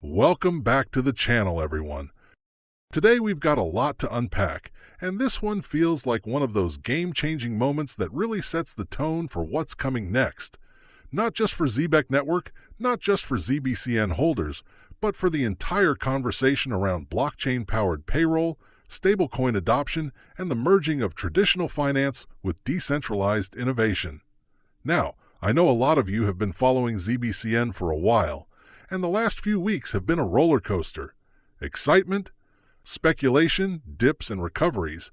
Welcome back to the channel, everyone. Today we've got a lot to unpack, and this one feels like one of those game-changing moments that really sets the tone for what's coming next. Not just for Zebec Network, not just for ZBCN holders, but for the entire conversation around blockchain-powered payroll, stablecoin adoption, and the merging of traditional finance with decentralized innovation. Now, I know a lot of you have been following ZBCN for a while, and the last few weeks have been a roller coaster. Excitement, speculation, dips, and recoveries.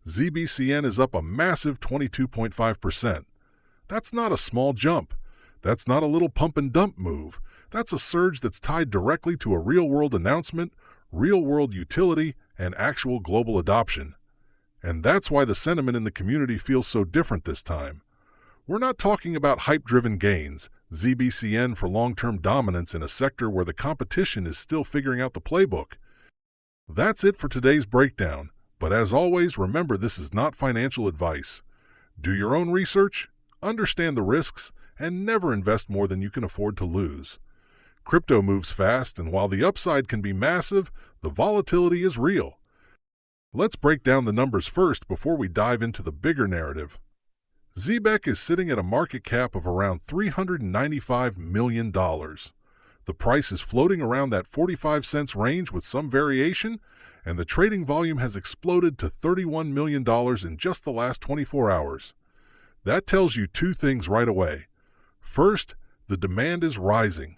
ZBCN is up a massive 22.5%. That's not a small jump. That's not a little pump and dump move. That's a surge that's tied directly to a real-world announcement, real-world utility, and actual global adoption. And that's why the sentiment in the community feels so different this time. We're not talking about hype-driven gains, ZBCN for long-term dominance in a sector where the competition is still figuring out the playbook. That's it for today's breakdown, but as always, remember this is not financial advice. Do your own research, understand the risks, and never invest more than you can afford to lose. Crypto moves fast, and while the upside can be massive, the volatility is real. Let's break down the numbers first before we dive into the bigger narrative. Zebec is sitting at a market cap of around $395 million. The price is floating around that 45 cents range with some variation, and the trading volume has exploded to $31 million in just the last 24 hours. That tells you two things right away. First, the demand is rising.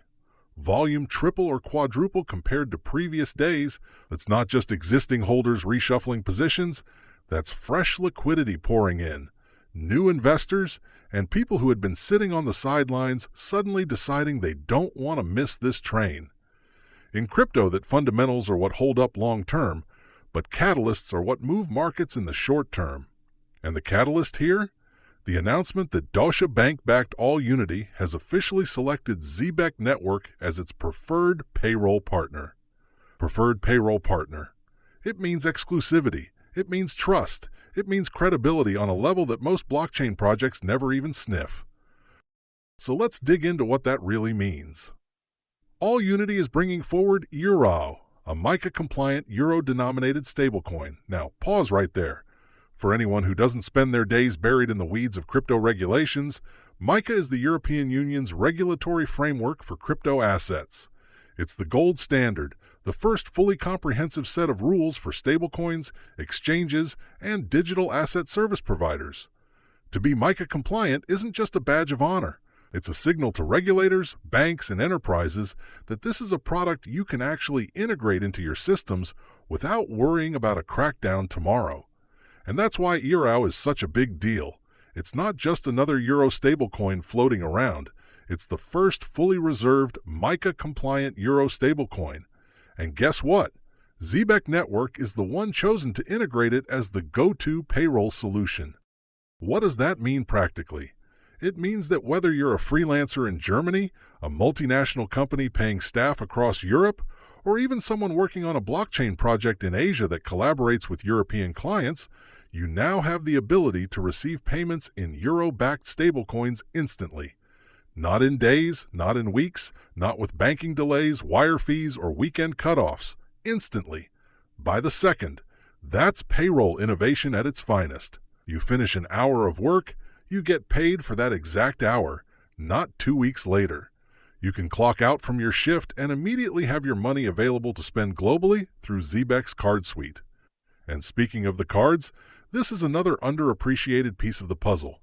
Volume triple or quadruple compared to previous days. That's not just existing holders reshuffling positions. That's fresh liquidity pouring in. New investors, and people who had been sitting on the sidelines suddenly deciding they don't want to miss this train. In crypto, that fundamentals are what hold up long-term, but catalysts are what move markets in the short term. And the catalyst here? The announcement that Dosha Bank-backed AllUnity has officially selected Zebec Network as its preferred payroll partner. Preferred payroll partner. It means exclusivity. It means trust. It means credibility on a level that most blockchain projects never even sniff. So let's dig into what that really means. AllUnity is bringing forward Euro, a MiCA-compliant euro-denominated stablecoin. Now, pause right there. For anyone who doesn't spend their days buried in the weeds of crypto regulations, MiCA is the European Union's regulatory framework for crypto assets. It's the gold standard, the first fully comprehensive set of rules for stablecoins, exchanges, and digital asset service providers. To be MiCA-compliant isn't just a badge of honor. It's a signal to regulators, banks, and enterprises that this is a product you can actually integrate into your systems without worrying about a crackdown tomorrow. And that's why Euro is such a big deal. It's not just another euro stablecoin floating around. It's the first fully reserved MiCA-compliant euro stablecoin. And guess what? Zebec Network is the one chosen to integrate it as the go-to payroll solution. What does that mean practically? It means that whether you're a freelancer in Germany, a multinational company paying staff across Europe, or even someone working on a blockchain project in Asia that collaborates with European clients, you now have the ability to receive payments in euro-backed stablecoins instantly. Not in days, not in weeks, not with banking delays, wire fees, or weekend cutoffs. Instantly. By the second. That's payroll innovation at its finest. You finish an hour of work, you get paid for that exact hour, not 2 weeks later. You can clock out from your shift and immediately have your money available to spend globally through Zebec's card suite. And speaking of the cards, this is another underappreciated piece of the puzzle.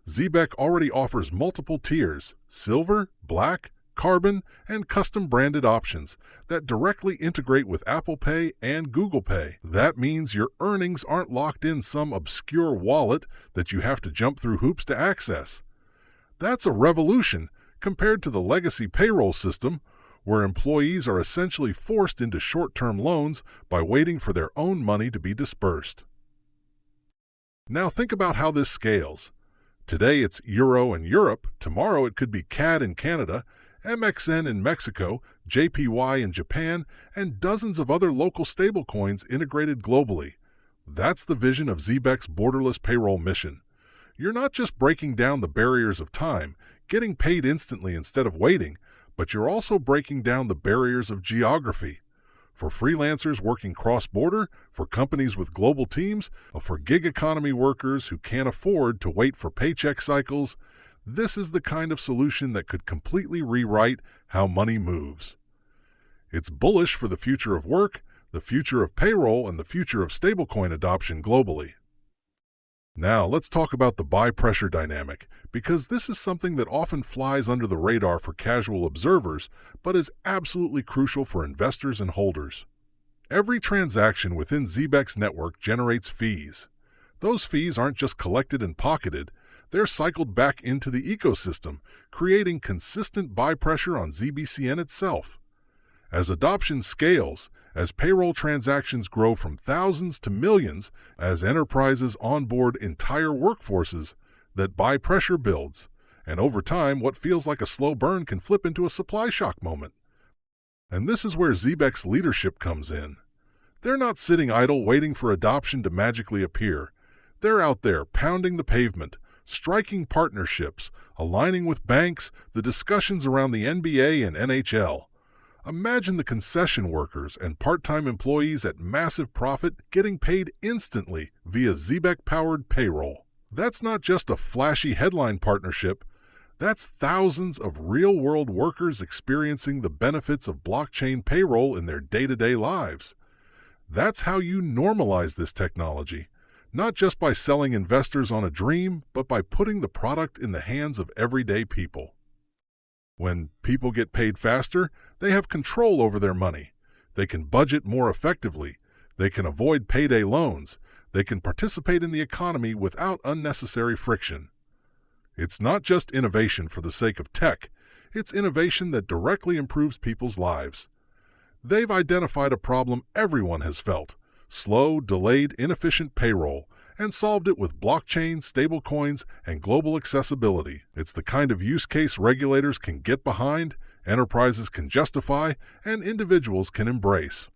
Zebec already offers multiple tiers, silver, black, carbon, and custom-branded options that directly integrate with Apple Pay and Google Pay. That means your earnings aren't locked in some obscure wallet that you have to jump through hoops to access. That's a revolution compared to the legacy payroll system, where employees are essentially forced into short-term loans by waiting for their own money to be dispersed. Now think about how this scales. Today it's Euro in Europe, tomorrow it could be CAD in Canada, MXN in Mexico, JPY in Japan, and dozens of other local stablecoins integrated globally. That's the vision of Zebec's Borderless payroll mission. You're not just breaking down the barriers of time, getting paid instantly instead of waiting, But you're also breaking down the barriers of geography. For freelancers working cross-border, for companies with global teams, or for gig economy workers who can't afford to wait for paycheck cycles, this is the kind of solution that could completely rewrite how money moves. It's bullish for the future of work, the future of payroll, and the future of stablecoin adoption globally. Now, let's talk about the buy pressure dynamic, because this is something that often flies under the radar for casual observers, but is absolutely crucial for investors and holders. Every transaction within Zebec's network generates fees. Those fees aren't just collected and pocketed, they're cycled back into the ecosystem, creating consistent buy pressure on ZBCN itself. As adoption scales, as payroll transactions grow from thousands to millions, as enterprises onboard entire workforces, that buy pressure builds, and over time what feels like a slow burn can flip into a supply shock moment. And this is where Zebec's leadership comes in. They're not sitting idle waiting for adoption to magically appear. They're out there pounding the pavement, striking partnerships, aligning with banks, the discussions around the NBA and NHL. Imagine the concession workers and part-time employees at massive profit getting paid instantly via Zebec-powered payroll. That's not just a flashy headline partnership. That's thousands of real-world workers experiencing the benefits of blockchain payroll in their day-to-day lives. That's how you normalize this technology, not just by selling investors on a dream, but by putting the product in the hands of everyday people. When people get paid faster, they have control over their money. They can budget more effectively. They can avoid payday loans. They can participate in the economy without unnecessary friction. It's not just innovation for the sake of tech. It's innovation that directly improves people's lives. They've identified a problem everyone has felt: slow, delayed, inefficient payroll, and solved it with blockchain, stablecoins, and global accessibility. It's the kind of use case regulators can get behind, enterprises can justify, and individuals can embrace.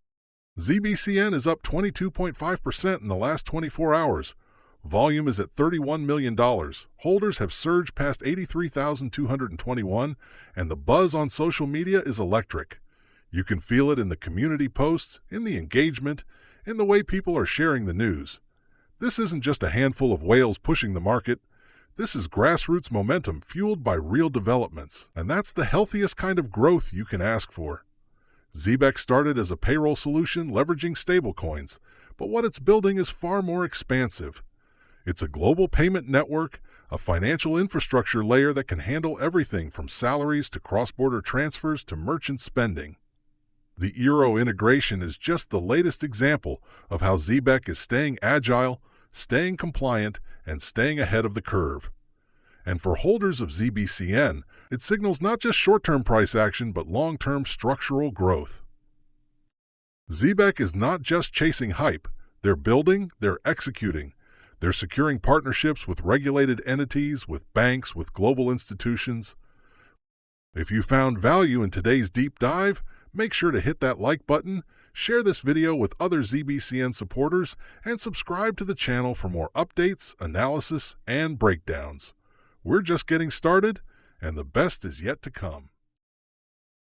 ZBCN is up 22.5% in the last 24 hours. Volume is at $31 million. Holders have surged past 83,221, and the buzz on social media is electric. You can feel it in the community posts, in the engagement, in the way people are sharing the news. This isn't just a handful of whales pushing the market. This is grassroots momentum fueled by real developments, and that's the healthiest kind of growth you can ask for. Zebec started as a payroll solution leveraging stablecoins, but what it's building is far more expansive. It's a global payment network, a financial infrastructure layer that can handle everything from salaries to cross-border transfers to merchant spending. The Euro integration is just the latest example of how Zebec is staying agile, staying compliant, and staying ahead of the curve. And for holders of ZBCN, it signals not just short-term price action but long-term structural growth. Zebec is not just chasing hype. They're building, they're executing. They're securing partnerships with regulated entities, with banks, with global institutions. If you found value in today's deep dive, make sure to hit that like button, share this video with other ZBCN supporters, and subscribe to the channel for more updates, analysis, and breakdowns. We're just getting started, and the best is yet to come.